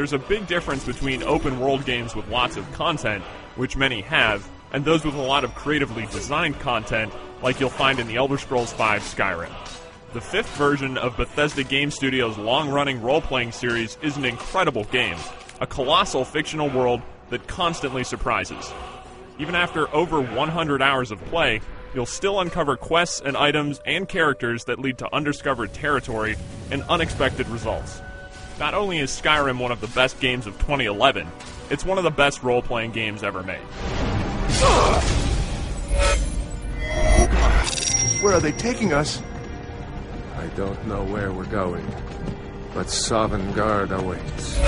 there's a big difference between open-world games with lots of content, which many have, and those with a lot of creatively designed content, like you'll find in the Elder Scrolls V Skyrim. The fifth version of Bethesda Game Studios' long-running role-playing series is an incredible game, a colossal fictional world that constantly surprises. Even after over 100 hours of play, you'll still uncover quests and items and characters that lead to undiscovered territory and unexpected results. Not only is Skyrim one of the best games of 2011, it's one of the best role-playing games ever made. Where are they taking us? I don't know where we're going, but Sovngarde awaits.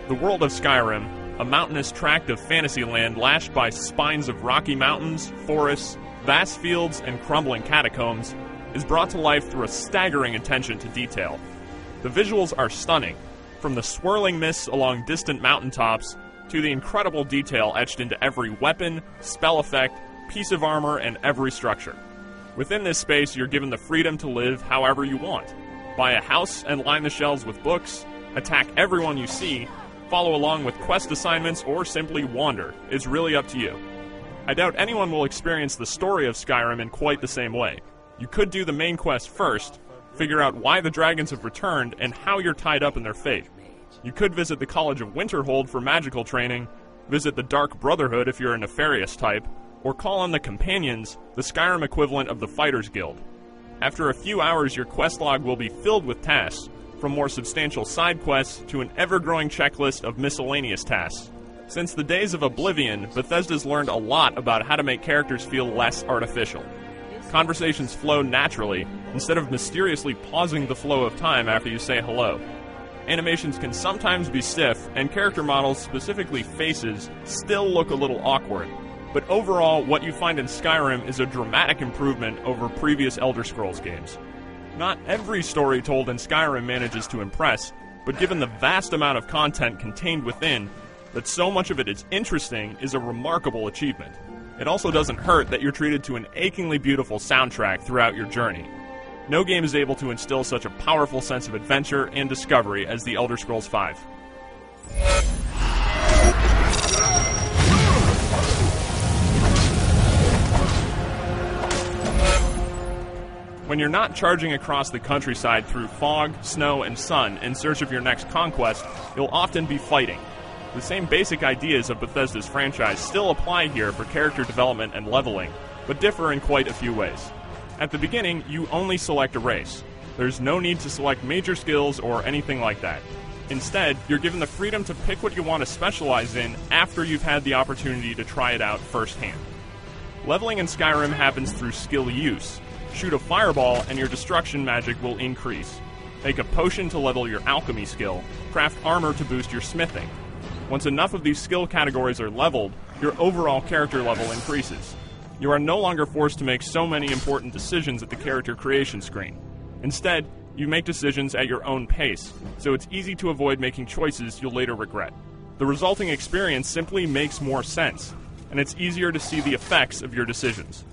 The world of Skyrim, a mountainous tract of fantasyland lashed by spines of rocky mountains, forests, vast fields, and crumbling catacombs, is brought to life through a staggering attention to detail. The visuals are stunning, from the swirling mists along distant mountaintops to the incredible detail etched into every weapon, spell effect, piece of armor, and every structure. Within this space, you're given the freedom to live however you want. Buy a house and line the shelves with books, attack everyone you see, follow along with quest assignments, or simply wander. It's really up to you. I doubt anyone will experience the story of Skyrim in quite the same way. You could do the main quest first, figure out why the dragons have returned and how you're tied up in their fate. You could visit the College of Winterhold for magical training, visit the Dark Brotherhood if you're a nefarious type, or call on the Companions, the Skyrim equivalent of the Fighters Guild. After a few hours, your quest log will be filled with tasks, from more substantial side quests to an ever-growing checklist of miscellaneous tasks. Since the days of Oblivion, Bethesda's learned a lot about how to make characters feel less artificial. Conversations flow naturally, instead of mysteriously pausing the flow of time after you say hello. Animations can sometimes be stiff, and character models, specifically faces, still look a little awkward. But overall, what you find in Skyrim is a dramatic improvement over previous Elder Scrolls games. Not every story told in Skyrim manages to impress, but given the vast amount of content contained within, that so much of it is interesting is a remarkable achievement. It also doesn't hurt that you're treated to an achingly beautiful soundtrack throughout your journey. No game is able to instill such a powerful sense of adventure and discovery as the Elder Scrolls V. When you're not charging across the countryside through fog, snow, and sun in search of your next conquest, you'll often be fighting. The same basic ideas of Bethesda's franchise still apply here for character development and leveling, but differ in quite a few ways. At the beginning, you only select a race. There's no need to select major skills or anything like that. Instead, you're given the freedom to pick what you want to specialize in after you've had the opportunity to try it out firsthand. Leveling in Skyrim happens through skill use. Shoot a fireball and your destruction magic will increase. Make a potion to level your alchemy skill. Craft armor to boost your smithing. Once enough of these skill categories are leveled, your overall character level increases. You are no longer forced to make so many important decisions at the character creation screen. Instead, you make decisions at your own pace, so it's easy to avoid making choices you'll later regret. The resulting experience simply makes more sense, and it's easier to see the effects of your decisions.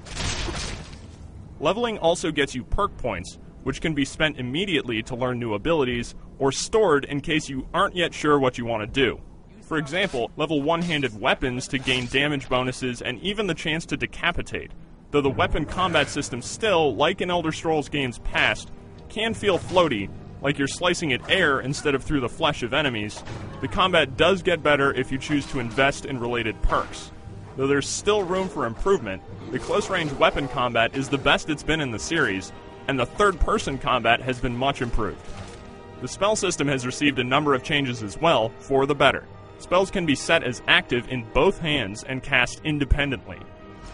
Leveling also gets you perk points, which can be spent immediately to learn new abilities, or stored in case you aren't yet sure what you want to do. For example, level one-handed weapons to gain damage bonuses and even the chance to decapitate. Though the weapon combat system still, like in Elder Scrolls games past, can feel floaty, like you're slicing at air instead of through the flesh of enemies, the combat does get better if you choose to invest in related perks. Though there's still room for improvement, the close-range weapon combat is the best it's been in the series, and the third-person combat has been much improved. The spell system has received a number of changes as well, for the better. Spells can be set as active in both hands and cast independently.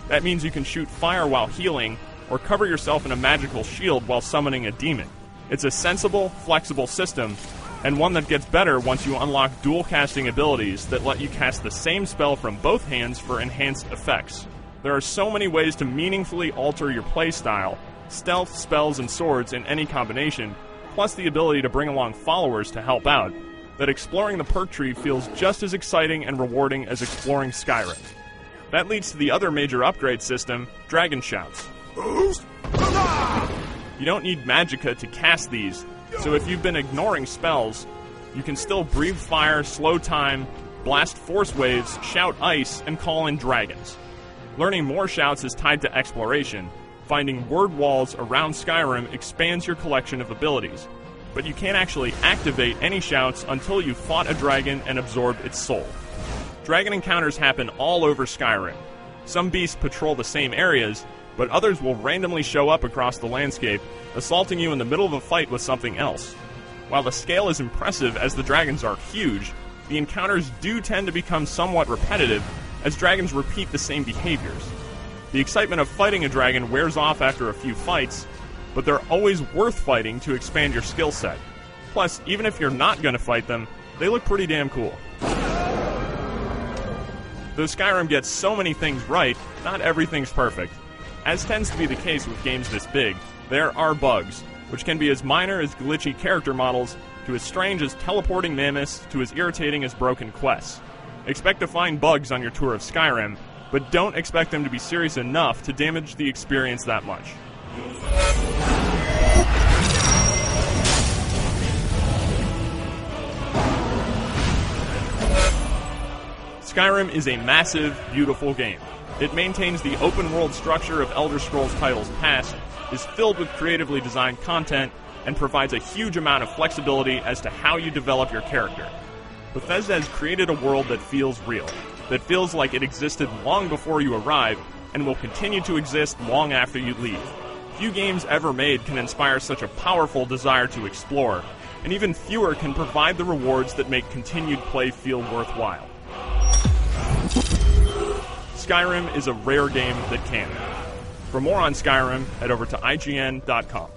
That means you can shoot fire while healing, or cover yourself in a magical shield while summoning a demon. It's a sensible, flexible system, and one that gets better once you unlock dual casting abilities that let you cast the same spell from both hands for enhanced effects. There are so many ways to meaningfully alter your playstyle, stealth, spells, and swords in any combination, plus the ability to bring along followers to help out, that exploring the perk tree feels just as exciting and rewarding as exploring Skyrim. That leads to the other major upgrade system, Dragon Shouts. You don't need magicka to cast these, so if you've been ignoring spells, you can still breathe fire, slow time, blast force waves, shout ice, and call in dragons. Learning more shouts is tied to exploration. Finding word walls around Skyrim expands your collection of abilities, but you can't actually activate any shouts until you've fought a dragon and absorbed its soul. Dragon encounters happen all over Skyrim. Some beasts patrol the same areas, but others will randomly show up across the landscape, assaulting you in the middle of a fight with something else. While the scale is impressive as the dragons are huge, the encounters do tend to become somewhat repetitive as dragons repeat the same behaviors. The excitement of fighting a dragon wears off after a few fights, but they're always worth fighting to expand your skill set. Plus, even if you're not going to fight them, they look pretty damn cool. Though Skyrim gets so many things right, not everything's perfect. As tends to be the case with games this big, there are bugs, which can be as minor as glitchy character models, to as strange as teleporting mammoths, to as irritating as broken quests. Expect to find bugs on your tour of Skyrim, but don't expect them to be serious enough to damage the experience that much. Skyrim is a massive, beautiful game. It maintains the open-world structure of Elder Scrolls titles past, is filled with creatively designed content, and provides a huge amount of flexibility as to how you develop your character. Bethesda has created a world that feels real, that feels like it existed long before you arrived, and will continue to exist long after you leave. Few games ever made can inspire such a powerful desire to explore, and even fewer can provide the rewards that make continued play feel worthwhile. Skyrim is a rare game that can. For more on Skyrim, head over to IGN.com.